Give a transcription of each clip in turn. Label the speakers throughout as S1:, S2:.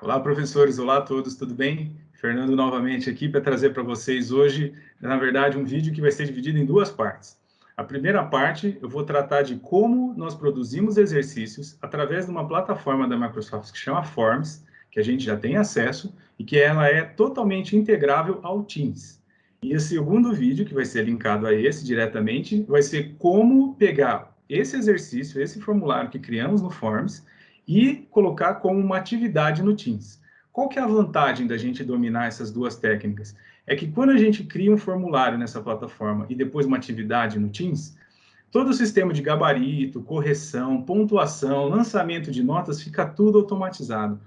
S1: Olá, professores, olá a todos, tudo bem? Fernando novamente aqui para trazer para vocês hoje, na verdade, um vídeo que vai ser dividido em duas partes. A primeira parte, eu vou tratar de como nós produzimos exercícios através de uma plataforma da Microsoft que chama Forms, que a gente já tem acesso e que ela é totalmente integrável ao Teams. E o segundo vídeo, que vai ser linkado a esse diretamente, vai ser como pegar esse exercício, esse formulário que criamos no Forms, e colocar como uma atividade no Teams. Qual que é a vantagem da gente dominar essas duas técnicas? É que quando a gente cria um formulário nessa plataforma e depois uma atividade no Teams, todo o sistema de gabarito, correção, pontuação, lançamento de notas, fica tudo automatizado.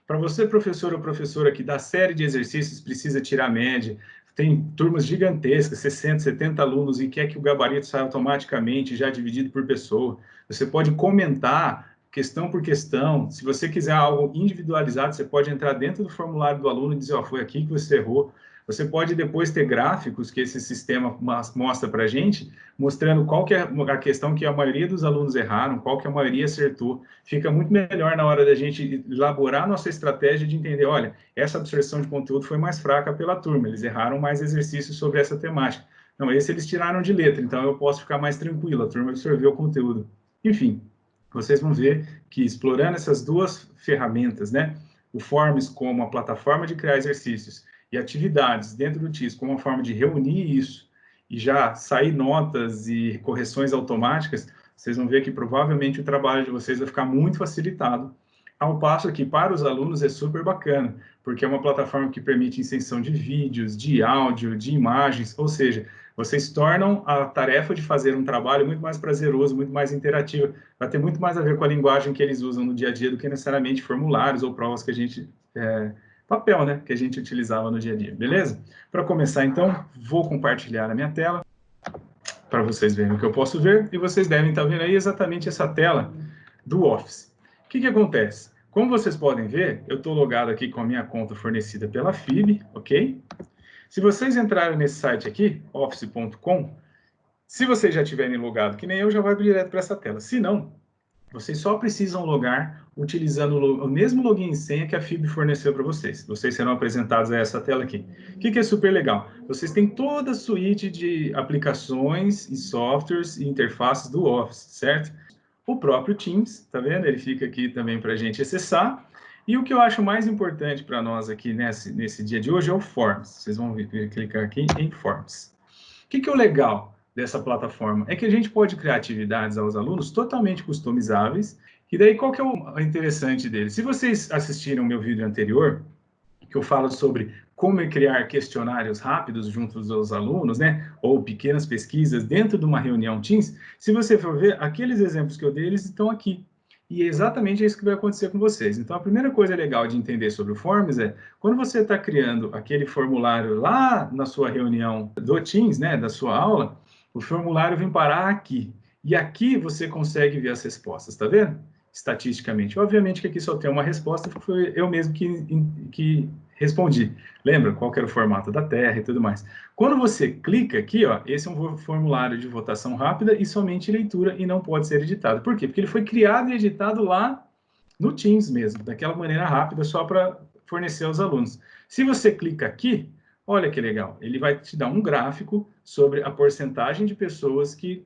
S1: Para você, professor ou professora que dá série de exercícios, precisa tirar média, tem turmas gigantescas, 60, 70 alunos, e quer que o gabarito saia automaticamente, já dividido por pessoa, você pode comentar questão por questão. Se você quiser algo individualizado, você pode entrar dentro do formulário do aluno e dizer, ó, foi aqui que você errou. Você pode depois ter gráficos que esse sistema mostra para a gente, mostrando qual que é a questão que a maioria dos alunos erraram, qual que a maioria acertou. Fica muito melhor na hora da gente elaborar nossa estratégia de entender, olha, essa absorção de conteúdo foi mais fraca pela turma, eles erraram mais exercícios sobre essa temática. Não, esse eles tiraram de letra, então eu posso ficar mais tranquilo, a turma absorveu o conteúdo. Enfim, vocês vão ver que explorando essas duas ferramentas, né, o Forms como a plataforma de criar exercícios e atividades dentro do TIS como uma forma de reunir isso e já sair notas e correções automáticas, vocês vão ver que provavelmente o trabalho de vocês vai ficar muito facilitado, ao passo que para os alunos é super bacana, porque é uma plataforma que permite inserção de vídeos, de áudio, de imagens, ou seja, vocês tornam a tarefa de fazer um trabalho muito mais prazeroso, muito mais interativo, vai ter muito mais a ver com a linguagem que eles usam no dia a dia do que necessariamente formulários ou provas que a gente papel, né, que a gente utilizava no dia a dia, beleza? Para começar, então, vou compartilhar a minha tela para vocês verem o que eu posso ver e vocês devem estar vendo aí exatamente essa tela do Office. O que acontece? Como vocês podem ver, eu estou logado aqui com a minha conta fornecida pela FIB, ok? Se vocês entrarem nesse site aqui, office.com, se vocês já tiverem logado, que nem eu, já vai direto para essa tela. Se não, vocês só precisam logar utilizando o mesmo login e senha que a FIB forneceu para vocês. Vocês serão apresentados a essa tela aqui. O que é super legal? Vocês têm toda a suíte de aplicações e softwares e interfaces do Office, certo? O próprio Teams, tá vendo? Ele fica aqui também para a gente acessar. E o que eu acho mais importante para nós aqui nesse dia de hoje é o Forms. Vocês vão clicar aqui em Forms. O que é o legal dessa plataforma? É que a gente pode criar atividades aos alunos totalmente customizáveis, e daí qual que é o interessante dele? Se vocês assistiram o meu vídeo anterior, que eu falo sobre como criar questionários rápidos junto aos alunos, né? Ou pequenas pesquisas dentro de uma reunião Teams, se você for ver, aqueles exemplos que eu dei, eles estão aqui. E é exatamente isso que vai acontecer com vocês. Então, a primeira coisa legal de entender sobre o Forms é, quando você está criando aquele formulário lá na sua reunião do Teams, né, da sua aula, o formulário vem parar aqui. E aqui você consegue ver as respostas, tá vendo? Estatisticamente. Obviamente que aqui só tem uma resposta, que foi eu mesmo que respondi. Lembra qual que era o formato da Terra e tudo mais. Quando você clica aqui, ó, esse é um formulário de votação rápida e somente leitura e não pode ser editado. Por quê? Porque ele foi criado e editado lá no Teams mesmo, daquela maneira rápida, só para fornecer aos alunos. Se você clica aqui, olha que legal, ele vai te dar um gráfico sobre a porcentagem de pessoas que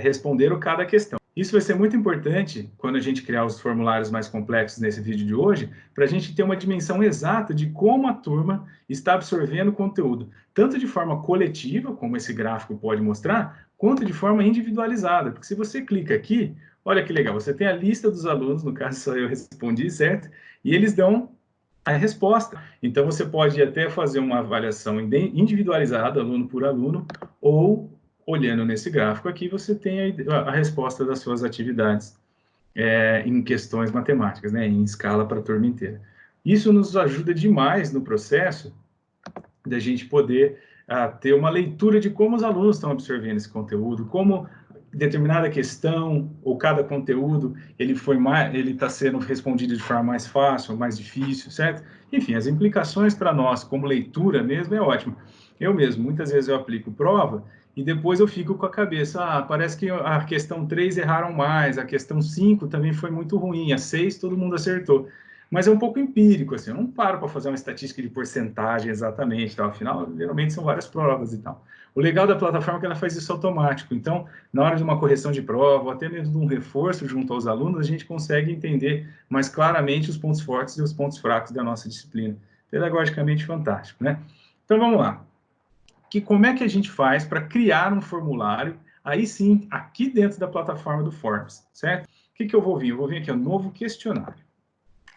S1: responderam cada questão. Isso vai ser muito importante quando a gente criar os formulários mais complexos nesse vídeo de hoje, para a gente ter uma dimensão exata de como a turma está absorvendo o conteúdo, tanto de forma coletiva, como esse gráfico pode mostrar, quanto de forma individualizada. Porque se você clica aqui, olha que legal, você tem a lista dos alunos, no caso só eu respondi, certo? E eles dão a resposta. Então, você pode até fazer uma avaliação individualizada, aluno por aluno, ou olhando nesse gráfico aqui, você tem a resposta das suas atividades em questões matemáticas, né, em escala para a turma inteira. Isso nos ajuda demais no processo da gente poder ter uma leitura de como os alunos estão absorvendo esse conteúdo, como determinada questão ou cada conteúdo ele está sendo respondido de forma mais fácil ou mais difícil, certo? Enfim, as implicações para nós como leitura mesmo é ótimo. Eu mesmo, muitas vezes eu aplico prova e depois eu fico com a cabeça, parece que a questão 3 erraram mais, a questão 5 também foi muito ruim, a 6 todo mundo acertou. mas é um pouco empírico, assim, eu não paro para fazer uma estatística de porcentagem exatamente, tal. Afinal, geralmente são várias provas e tal. O legal da plataforma é que ela faz isso automático, então, na hora de uma correção de prova, ou até mesmo de um reforço junto aos alunos, a gente consegue entender mais claramente os pontos fortes e os pontos fracos da nossa disciplina. Pedagogicamente fantástico, né? Então, vamos lá. Como é que a gente faz para criar um formulário, aí sim, aqui dentro da plataforma do Forms, certo? O que eu vou vir? Eu vou vir aqui, ó, novo questionário,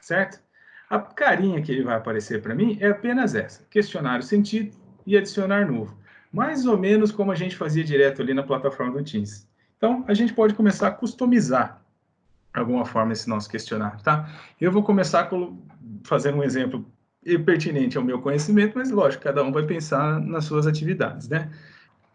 S1: certo? A carinha que ele vai aparecer para mim é apenas essa, questionário sentido e adicionar novo. Mais ou menos como a gente fazia direto ali na plataforma do Teams. Então, a gente pode começar a customizar de alguma forma esse nosso questionário, tá? Eu vou começar fazendo um exemplo pertinente ao meu conhecimento, mas lógico, cada um vai pensar nas suas atividades, né?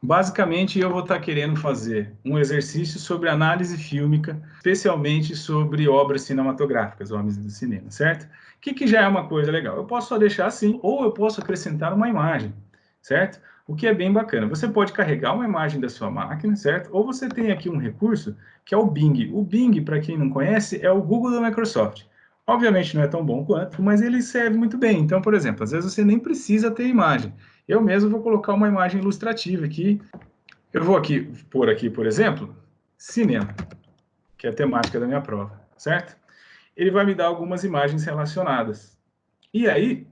S1: Basicamente, eu vou estar querendo fazer um exercício sobre análise fílmica, especialmente sobre obras cinematográficas, homens do cinema, certo? O que já é uma coisa legal? Eu posso só deixar assim, ou eu posso acrescentar uma imagem, certo? O que é bem bacana. Você pode carregar uma imagem da sua máquina, certo? Ou você tem aqui um recurso que é o Bing. O Bing, para quem não conhece, é o Google da Microsoft. Obviamente não é tão bom quanto, mas ele serve muito bem. Então, por exemplo, às vezes você nem precisa ter imagem. Eu mesmo vou colocar uma imagem ilustrativa aqui. Eu vou aqui pôr aqui, por exemplo, cinema, que é a temática da minha prova, certo? Ele vai me dar algumas imagens relacionadas. E aí,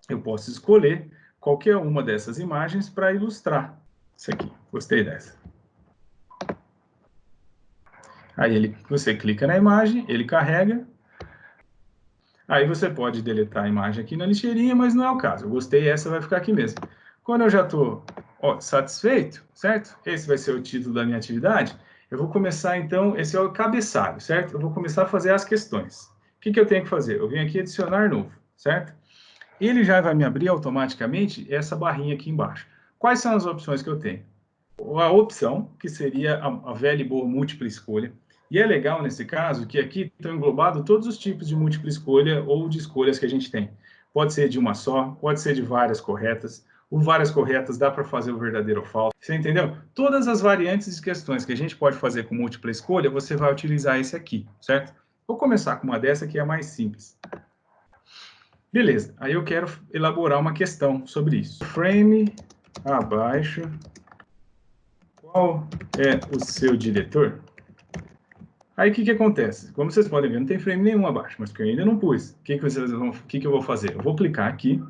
S1: eu posso escolher qualquer uma dessas imagens para ilustrar. Isso aqui, gostei dessa. Aí você clica na imagem, ele carrega. Aí você pode deletar a imagem aqui na lixeirinha, mas não é o caso. Eu gostei, essa vai ficar aqui mesmo. Quando eu já estou satisfeito, certo? Esse vai ser o título da minha atividade. Eu vou começar, então, esse é o cabeçalho, certo? Eu vou começar a fazer as questões. O que eu tenho que fazer? Eu venho aqui adicionar novo, certo? Ele já vai me abrir automaticamente essa barrinha aqui embaixo. Quais são as opções que eu tenho? A opção, que seria a velha e boa múltipla escolha. E é legal, nesse caso, que aqui estão englobados todos os tipos de múltipla escolha ou de escolhas que a gente tem. Pode ser de uma só, pode ser de várias corretas. O várias corretas dá para fazer o verdadeiro ou falso. Você entendeu? Todas as variantes de questões que a gente pode fazer com múltipla escolha, você vai utilizar esse aqui, certo? Vou começar com uma dessa que é a mais simples. Beleza, aí eu quero elaborar uma questão sobre isso. Frame abaixo. Qual é o seu diretor? Aí o que acontece? Como vocês podem ver, não tem frame nenhum abaixo, mas porque eu ainda não pus. O que eu vou fazer? Eu vou clicar aqui,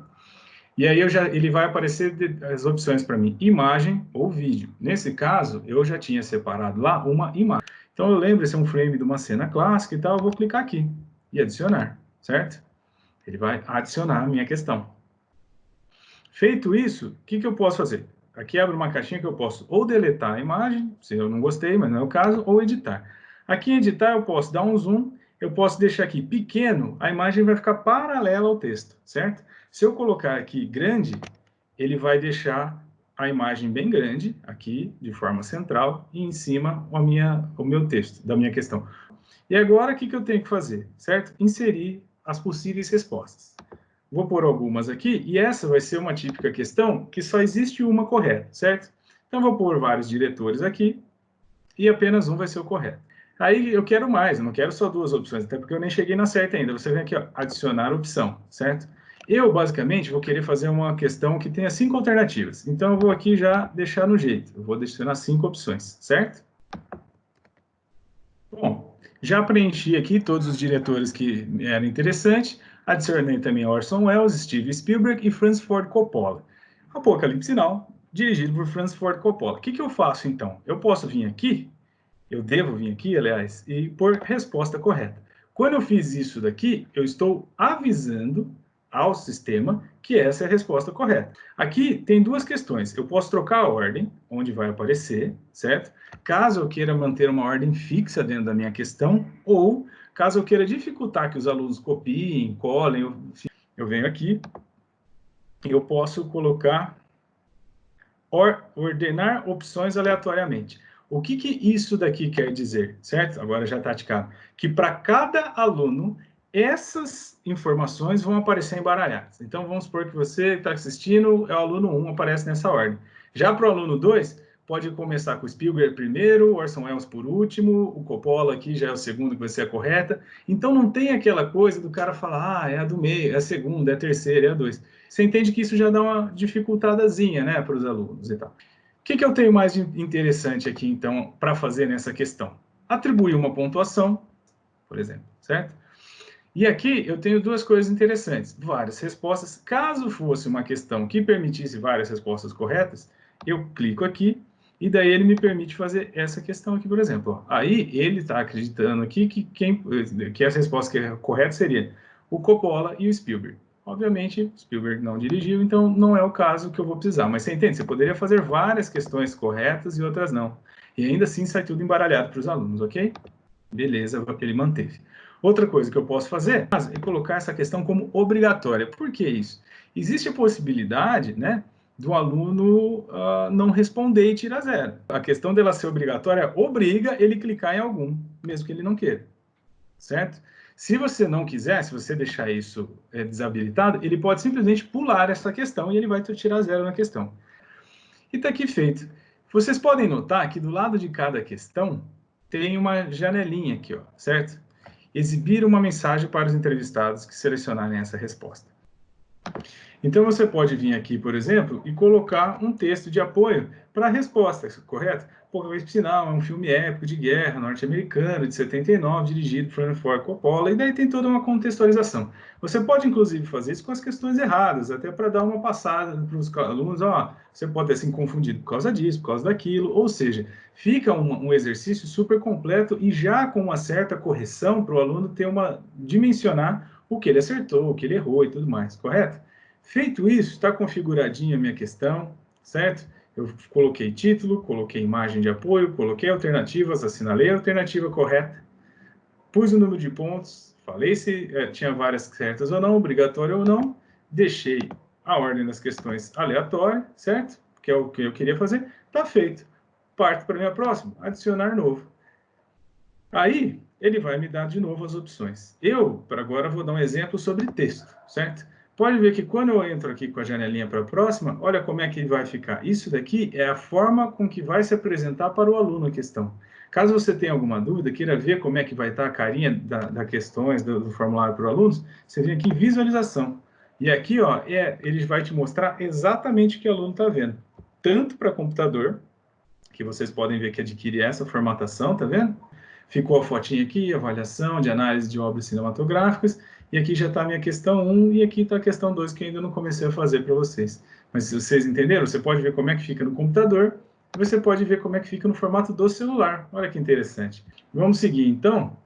S1: e aí ele vai aparecer as opções para mim, imagem ou vídeo. Nesse caso, eu já tinha separado lá uma imagem. Então eu lembro, esse é um frame de uma cena clássica e tal, eu vou clicar aqui e adicionar, certo? Ele vai adicionar a minha questão. Feito isso, o que eu posso fazer? Aqui abre uma caixinha que eu posso ou deletar a imagem, se eu não gostei, mas não é o caso, ou editar. Aqui em editar eu posso dar um zoom, eu posso deixar aqui pequeno, a imagem vai ficar paralela ao texto, certo? Se eu colocar aqui grande, ele vai deixar a imagem bem grande, aqui, de forma central, e em cima o meu texto, da minha questão. E agora, o que eu tenho que fazer, certo? Inserir as possíveis respostas. Vou pôr algumas aqui, e essa vai ser uma típica questão que só existe uma correta, certo? Então, vou pôr vários diretores aqui, e apenas um vai ser o correto. Aí, eu quero mais, eu não quero só duas opções, até porque eu nem cheguei na certa ainda. Você vem aqui, ó, adicionar opção, certo? Eu, basicamente, vou querer fazer uma questão que tenha 5 alternativas. Então, eu vou aqui já deixar no jeito. Eu vou adicionar 5 opções, certo? Bom, já preenchi aqui todos os diretores que eram interessantes. Adicionei também Orson Welles, Steven Spielberg e Francis Ford Coppola. Apocalipse Now, dirigido por Francis Ford Coppola. O que eu faço, então? Eu posso vir aqui, eu devo vir aqui, aliás, e pôr resposta correta. Quando eu fiz isso daqui, eu estou avisando ao sistema que essa é a resposta correta. Aqui tem duas questões. Eu posso trocar a ordem, onde vai aparecer, certo? Caso eu queira manter uma ordem fixa dentro da minha questão, ou caso eu queira dificultar que os alunos copiem, colhem, eu venho aqui e eu posso colocar ordenar opções aleatoriamente. O que isso daqui quer dizer, certo? Agora já está ticado. Que para cada aluno, essas informações vão aparecer embaralhadas. Então, vamos supor que você está assistindo, é o aluno 1, aparece nessa ordem. Já para o aluno 2, pode começar com o Spielberg primeiro, o Orson Welles por último, o Coppola aqui já é o segundo que vai ser a correta. Então não tem aquela coisa do cara falar, ah, é a do meio, é a segunda, é a terceira, é a dois. Você entende que isso já dá uma dificultadazinha, né, para os alunos e tal. O que eu tenho mais de interessante aqui, então, para fazer nessa questão? Atribuir uma pontuação, por exemplo, certo? E aqui eu tenho duas coisas interessantes, várias respostas. Caso fosse uma questão que permitisse várias respostas corretas, eu clico aqui e daí ele me permite fazer essa questão aqui, por exemplo. Aí ele está acreditando aqui que essa resposta correta seria o Coppola e o Spielberg. Obviamente, Spielberg não dirigiu, então não é o caso que eu vou precisar. Mas você entende? Você poderia fazer várias questões corretas e outras não. E ainda assim sai tudo embaralhado para os alunos, ok? Beleza, ele manteve. Outra coisa que eu posso fazer é colocar essa questão como obrigatória. Por que isso? Existe a possibilidade, né, do aluno não responder e tirar zero. A questão dela ser obrigatória obriga ele a clicar em algum, mesmo que ele não queira, certo? Se você não quiser, se você deixar isso desabilitado, ele pode simplesmente pular essa questão e ele vai tirar zero na questão. E está aqui feito. Vocês podem notar que do lado de cada questão tem uma janelinha aqui, ó, certo? Exibir uma mensagem para os entrevistados que selecionarem essa resposta. Então, você pode vir aqui, por exemplo, e colocar um texto de apoio para a resposta, correto? Apocalipse Sinal é um filme épico de guerra norte-americano, de 79, dirigido por Francis Ford Coppola, e daí tem toda uma contextualização. Você pode, inclusive, fazer isso com as questões erradas, até para dar uma passada para os alunos, ó, você pode ter se confundido por causa disso, por causa daquilo, ou seja, fica um exercício super completo e já com uma certa correção para o aluno ter dimensionar o que ele acertou, o que ele errou e tudo mais, correto? Feito isso, está configuradinha a minha questão, certo? Eu coloquei título, coloquei imagem de apoio, coloquei alternativas, assinalei a alternativa correta, pus o número de pontos, falei se tinha várias certas ou não, obrigatório ou não, deixei a ordem das questões aleatória, certo? Que é o que eu queria fazer, está feito. Parto para a minha próxima, adicionar novo. Aí, ele vai me dar de novo as opções. Eu, para agora, vou dar um exemplo sobre texto, certo? Pode ver que quando eu entro aqui com a janelinha para a próxima, olha como é que vai ficar. Isso daqui é a forma com que vai se apresentar para o aluno a questão. Caso você tenha alguma dúvida, queira ver como é que vai estar a carinha das questões do formulário para os alunos, você vem aqui em visualização. E aqui, ó, ele vai te mostrar exatamente o que o aluno está vendo. Tanto para computador, que vocês podem ver que adquire essa formatação, tá vendo? Ficou a fotinha aqui, avaliação de análise de obras cinematográficas, e aqui já está a minha questão 1, e aqui está a questão 2, que ainda não comecei a fazer para vocês. Mas se vocês entenderam, você pode ver como é que fica no computador, e você pode ver como é que fica no formato do celular. Olha que interessante. Vamos seguir, então.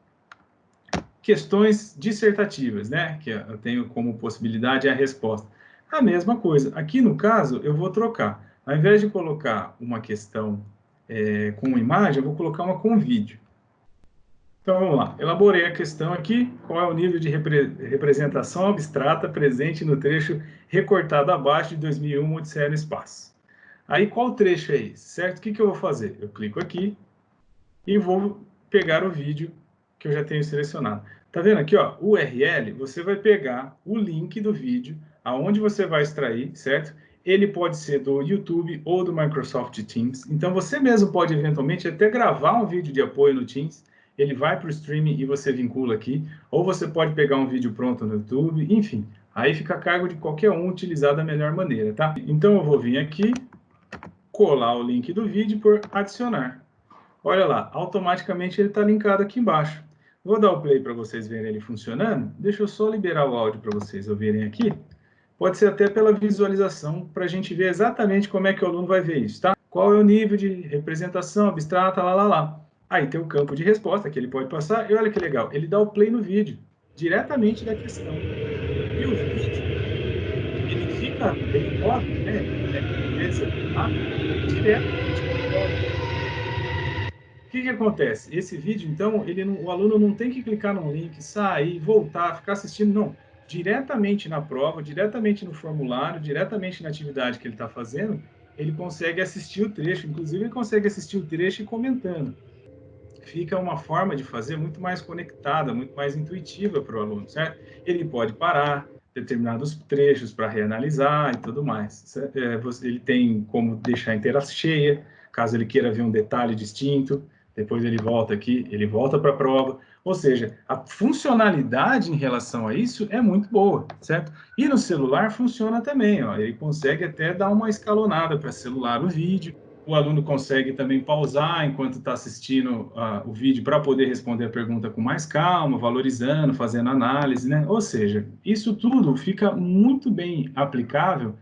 S1: Questões dissertativas, né? Que eu tenho como possibilidade a resposta. A mesma coisa. Aqui, no caso, eu vou trocar. Ao invés de colocar uma questão com imagem, eu vou colocar uma com vídeo. Então, vamos lá. Elaborei a questão aqui. Qual é o nível de representação abstrata presente no trecho recortado abaixo de 2001, Odisseia no Espaço? Aí, qual trecho é esse, certo? O que eu vou fazer? Eu clico aqui e vou pegar o vídeo que eu já tenho selecionado. Tá vendo aqui, ó? URL, você vai pegar o link do vídeo, aonde você vai extrair, certo? Ele pode ser do YouTube ou do Microsoft Teams. Então, você mesmo pode, eventualmente, até gravar um vídeo de apoio no Teams. Ele vai para o streaming e você vincula aqui. Ou você pode pegar um vídeo pronto no YouTube. Enfim, aí fica a cargo de qualquer um utilizar da melhor maneira, tá? Então, eu vou vir aqui, colar o link do vídeo por adicionar. Olha lá, automaticamente ele está linkado aqui embaixo. Vou dar o play para vocês verem ele funcionando. Deixa eu só liberar o áudio para vocês ouvirem aqui. Pode ser até pela visualização, para a gente ver exatamente como é que o aluno vai ver isso, tá? Qual é o nível de representação abstrata, lá. Aí tem o campo de resposta que ele pode passar. E olha que legal, ele dá o play no vídeo, diretamente da questão. E o vídeo, ele corre, né? Diretamente da prova. O que acontece? Esse vídeo, então, o aluno não tem que clicar no link, sair, voltar, ficar assistindo, não. Diretamente na prova, diretamente no formulário, diretamente na atividade que ele está fazendo, ele consegue assistir o trecho. Inclusive, ele consegue assistir o trecho e comentando. Fica uma forma de fazer muito mais conectada, muito mais intuitiva para o aluno, certo? Ele pode parar determinados trechos para reanalisar e tudo mais. Ele tem como deixar em tela cheia, caso ele queira ver um detalhe distinto, depois ele volta aqui, ele volta para a prova. Ou seja, a funcionalidade em relação a isso é muito boa, certo? E no celular funciona também, ó, ele consegue até dar uma escalonada para celular o vídeo, o aluno consegue também pausar enquanto está assistindo o vídeo para poder responder a pergunta com mais calma, valorizando, fazendo análise, né? Ou seja, isso tudo fica muito bem aplicável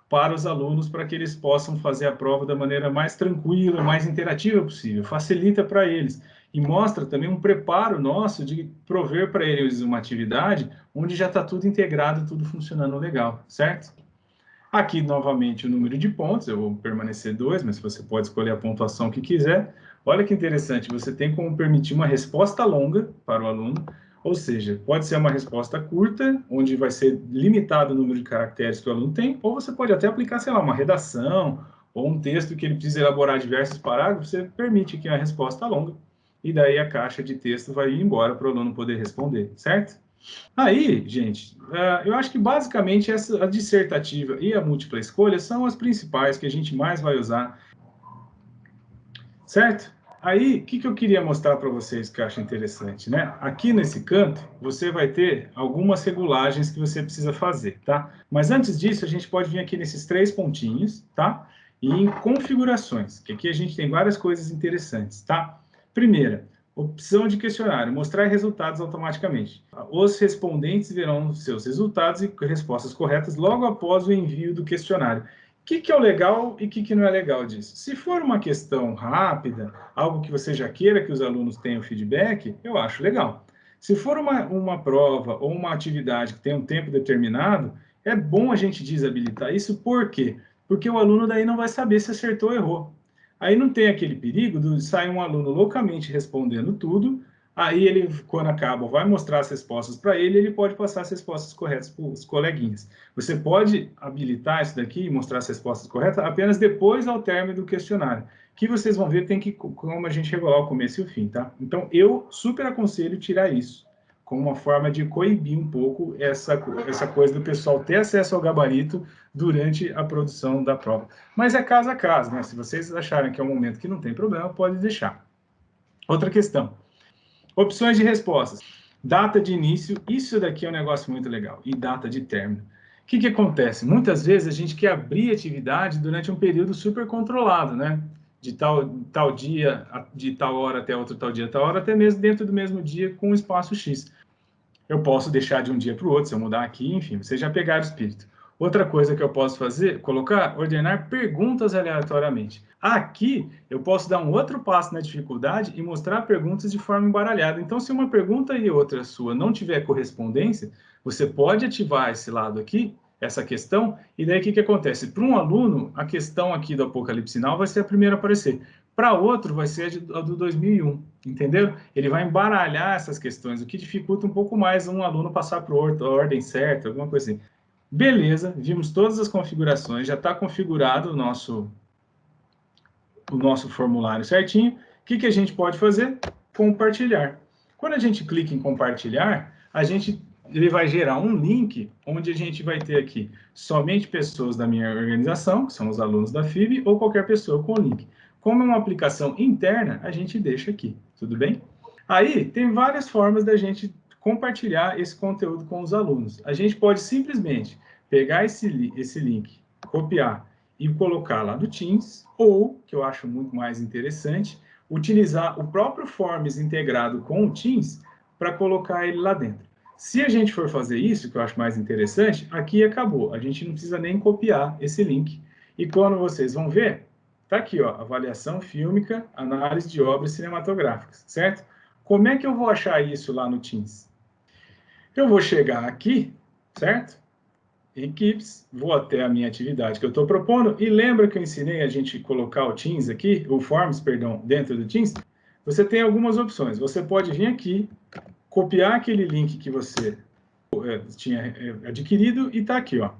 S1: para os alunos, para que eles possam fazer a prova da maneira mais tranquila, mais interativa possível. Facilita para eles e mostra também um preparo nosso de prover para eles uma atividade onde já está tudo integrado, tudo funcionando legal, certo? Aqui, novamente, o número de pontos, eu vou permanecer 2, mas você pode escolher a pontuação que quiser. Olha que interessante, você tem como permitir uma resposta longa para o aluno, ou seja, pode ser uma resposta curta, onde vai ser limitado o número de caracteres que o aluno tem, ou você pode até aplicar, sei lá, uma redação, ou um texto que ele precisa elaborar diversos parágrafos, você permite que a resposta longa, e daí a caixa de texto vai ir embora para o aluno poder responder, certo? Aí, gente, eu acho que basicamente a dissertativa e a múltipla escolha são as principais que a gente mais vai usar, certo? Aí, o que eu queria mostrar para vocês que eu acho interessante, né? Aqui nesse canto, você vai ter algumas regulagens que você precisa fazer, tá? Mas antes disso, a gente pode vir aqui nesses 3 pontinhos, tá? E em configurações, que aqui a gente tem várias coisas interessantes, tá? Primeira, opção de questionário, mostrar resultados automaticamente. Os respondentes verão seus resultados e respostas corretas logo após o envio do questionário. O que é o legal e o que não é legal disso? Se for uma questão rápida, algo que você já queira que os alunos tenham feedback, eu acho legal. Se for uma prova ou uma atividade que tem um tempo determinado, é bom a gente desabilitar isso, por quê? Porque o aluno daí não vai saber se acertou ou errou. Aí não tem aquele perigo de sair um aluno loucamente respondendo tudo, aí ele, quando acaba, vai mostrar as respostas para ele, ele pode passar as respostas corretas para os coleguinhas. Você pode habilitar isso daqui e mostrar as respostas corretas apenas depois ao término do questionário, que vocês vão ver, tem que, como a gente regular o começo e o fim, tá? Então, eu super aconselho tirar isso, como uma forma de coibir um pouco essa coisa do pessoal ter acesso ao gabarito durante a produção da prova. Mas é caso a caso, né? Se vocês acharem que é um momento que não tem problema, pode deixar. Outra questão. Opções de respostas. Data de início, isso daqui é um negócio muito legal. E data de término. O que acontece? Muitas vezes a gente quer abrir atividade durante um período super controlado, né? De tal dia, de tal hora até outro tal dia, tal hora, até mesmo dentro do mesmo dia com um espaço X. Eu posso deixar de um dia para o outro, se eu mudar aqui, enfim, vocês já pegaram o espírito. Outra coisa que eu posso fazer, ordenar perguntas aleatoriamente. Aqui, eu posso dar um outro passo na dificuldade e mostrar perguntas de forma embaralhada. Então, se uma pergunta e outra sua não tiver correspondência, você pode ativar esse lado aqui, essa questão, e daí o que acontece? Para um aluno, a questão aqui do Apocalipse Sinal vai ser a primeira a aparecer. Para outro, vai ser a do 2001, entendeu? Ele vai embaralhar essas questões, o que dificulta um pouco mais um aluno passar para a ordem certa, alguma coisa assim. Beleza, vimos todas as configurações, já está configurado o nosso formulário certinho. O que a gente pode fazer? Compartilhar. Quando a gente clica em compartilhar, ele vai gerar um link onde a gente vai ter aqui somente pessoas da minha organização, que são os alunos da FIB, ou qualquer pessoa com o link. Como é uma aplicação interna, a gente deixa aqui, tudo bem? Aí, tem várias formas da gente compartilhar esse conteúdo com os alunos. A gente pode simplesmente pegar esse link, copiar e colocar lá do Teams, ou, que eu acho muito mais interessante, utilizar o próprio Forms integrado com o Teams para colocar ele lá dentro. Se a gente for fazer isso, que eu acho mais interessante, aqui acabou. A gente não precisa nem copiar esse link. E quando vocês vão ver, tá aqui, ó, avaliação fílmica, análise de obras cinematográficas, certo? Como é que eu vou achar isso lá no Teams? Eu vou chegar aqui, certo? Equipes, vou até a minha atividade que eu estou propondo, e lembra que eu ensinei a gente colocar o Teams aqui, o Forms, perdão, dentro do Teams? Você tem algumas opções. Você pode vir aqui, copiar aquele link que você tinha adquirido e está aqui, ó.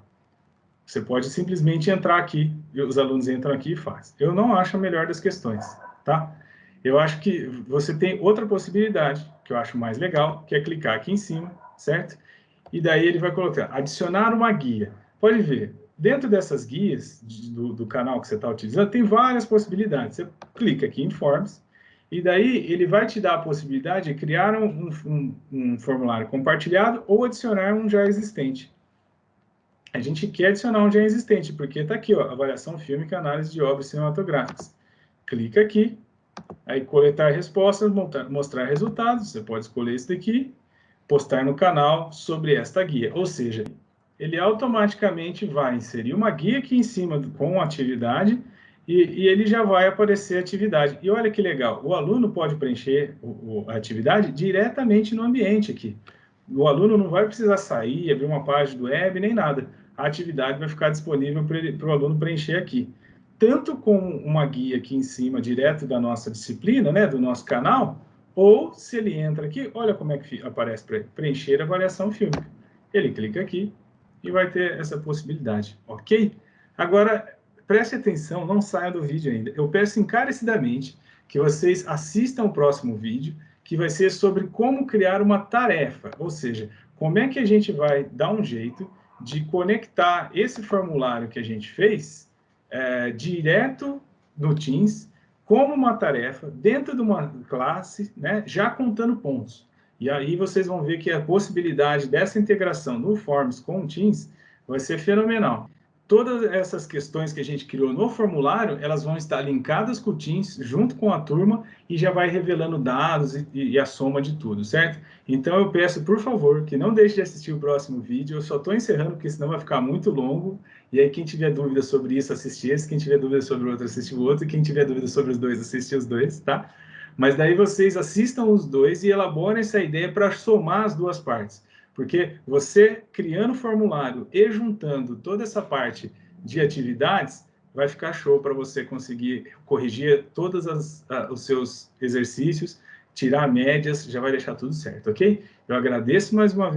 S1: Você pode simplesmente entrar aqui, os alunos entram aqui e fazem. Eu não acho a melhor das questões, tá? Eu acho que você tem outra possibilidade, que eu acho mais legal, que é clicar aqui em cima, certo? E daí ele vai colocar, adicionar uma guia. Pode ver, Dentro dessas guias do canal que você está utilizando, tem várias possibilidades. Você clica aqui em Forms, e daí ele vai te dar a possibilidade de criar um formulário compartilhado ou adicionar um já existente. A gente quer adicionar um já existente, porque está aqui, ó, avaliação fílmica e análise de obras cinematográficas. Clica aqui, aí coletar respostas, mostrar resultados, você pode escolher esse daqui, postar no canal sobre esta guia. Ou seja, ele automaticamente vai inserir uma guia aqui em cima com a atividade e ele já vai aparecer a atividade. E olha que legal, o aluno pode preencher a atividade diretamente no ambiente aqui. O aluno não vai precisar sair, abrir uma página do web, nem nada. A atividade vai ficar disponível para o aluno preencher aqui. Tanto com uma guia aqui em cima, direto da nossa disciplina, né, do nosso canal, ou se ele entra aqui, olha como é que aparece para ele, preencher a avaliação fílmica. Ele clica aqui e vai ter essa possibilidade, ok? Agora, preste atenção, não saia do vídeo ainda. Eu peço encarecidamente que vocês assistam o próximo vídeo, que vai ser sobre como criar uma tarefa, ou seja, como é que a gente vai dar um jeito de conectar esse formulário que a gente fez direto no Teams como uma tarefa dentro de uma classe, né, já contando pontos. E aí vocês vão ver que a possibilidade dessa integração no Forms com o Teams vai ser fenomenal. Todas essas questões que a gente criou no formulário, elas vão estar linkadas com o Teams, junto com a turma, e já vai revelando dados e a soma de tudo, certo? Então eu peço, por favor, que não deixe de assistir o próximo vídeo. Eu só estou encerrando, porque senão vai ficar muito longo. E aí quem tiver dúvida sobre isso, assiste esse. Quem tiver dúvida sobre o outro, assiste o outro. E quem tiver dúvida sobre os dois, assiste os dois, tá? Mas daí vocês assistam os dois e elaborem essa ideia para somar as duas partes. Porque você criando o formulário e juntando toda essa parte de atividades, vai ficar show para você conseguir corrigir todos os seus exercícios, tirar médias, já vai deixar tudo certo, ok? Eu agradeço mais uma vez